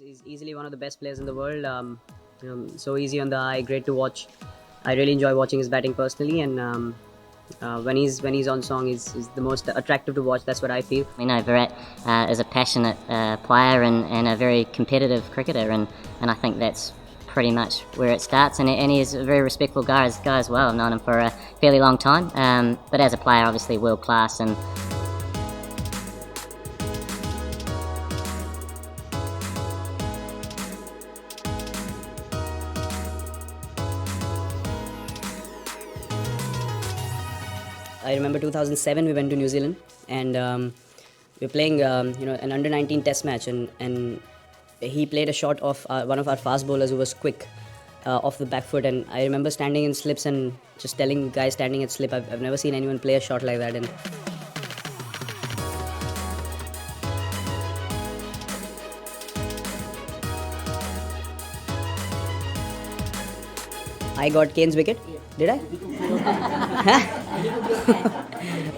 He's easily one of the best players in the world. So easy on the eye, great to watch. I really enjoy watching his batting personally, and when he's on song, he's the most attractive to watch. That's what I feel. We know Virat is a passionate player and a very competitive cricketer, and I think that's pretty much where it starts. And he's a very respectful guy as well. I've known him for a fairly long time, but as a player, obviously world class. And I remember 2007 we went to New Zealand, and we were playing an under-19 test match, and he played a shot of one of our fast bowlers who was quick off the back foot, and I remember standing in slips and just telling guys standing at slip, I've never seen anyone play a shot like that. And I got Kane's wicket. Did I?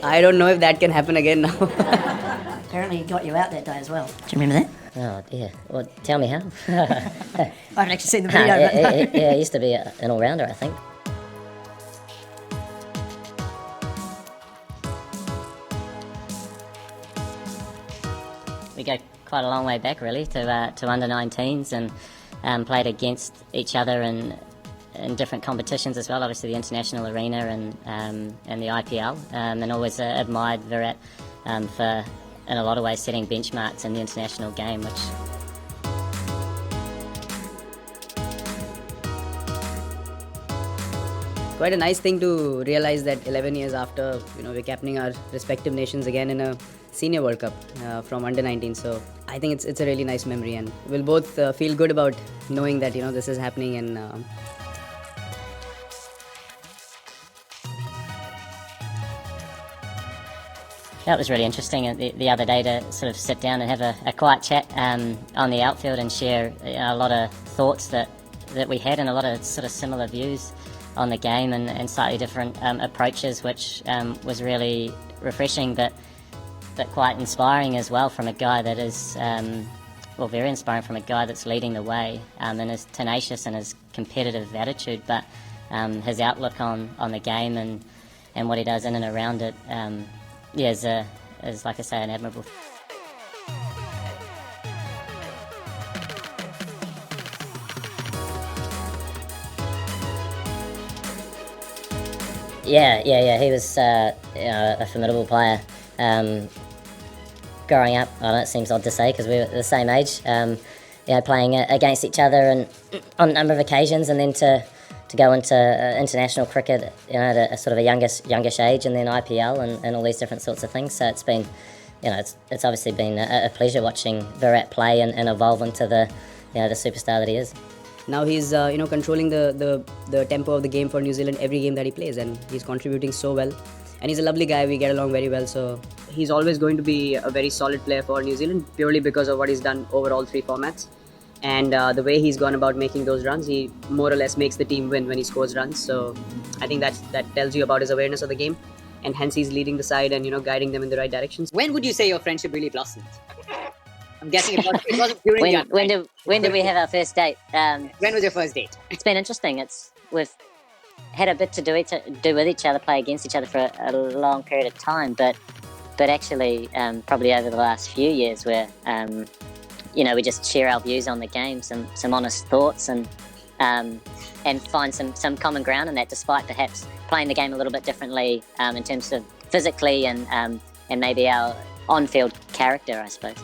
I don't know if that can happen again now. Apparently he got you out that day as well. Do you remember that? oh dear, well, tell me how. I haven't actually seen the video. Yeah, he used to be an all-rounder, I think. We go quite a long way back, really, to under-19s, and played against each other in different competitions as well. Obviously, the international arena and the IPL, and always admired Virat for, in a lot of ways, setting benchmarks in the international game, which. Quite a nice thing to realize that 11 years after, we're captaining our respective nations again in a senior World Cup from under 19. So I think it's a really nice memory, and we'll both feel good about knowing that this is happening. And that was really interesting the other day to sort of sit down and have a quiet chat on the outfield and share a lot of thoughts that we had, and a lot of sort of similar views on the game and slightly different approaches, which was really refreshing, but quite inspiring as well from a guy that is, very inspiring from a guy that's leading the way and is tenacious in his competitive attitude, but his outlook on the game and what he does in and around it, is like I say, an admirable. Yeah. He was a formidable player. Growing up, I know it seems odd to say because we were the same age, playing against each other and on a number of occasions, and then to go into international cricket, at a sort of a youngish age, and then IPL and all these different sorts of things. So it's been, it's obviously been a pleasure watching Virat play and evolve into the superstar that he is. Now he's controlling the tempo of the game for New Zealand every game that he plays, and he's contributing so well. And he's a lovely guy. We get along very well. So he's always going to be a very solid player for New Zealand purely because of what he's done over all three formats. And the way he's gone about making those runs, he more or less makes the team win when he scores runs. So I think that tells you about his awareness of the game, and hence he's leading the side and guiding them in the right directions. When would you say your friendship really blossomed? I'm guessing it wasn't during when did we have our first date? When was your first date? It's been interesting. We've had a bit to do with each other, play against each other for a long period of time, but actually probably over the last few years where we just share our views on the game, some honest thoughts, and find some common ground in that, despite perhaps playing the game a little bit differently in terms of physically and maybe our on-field character, I suppose.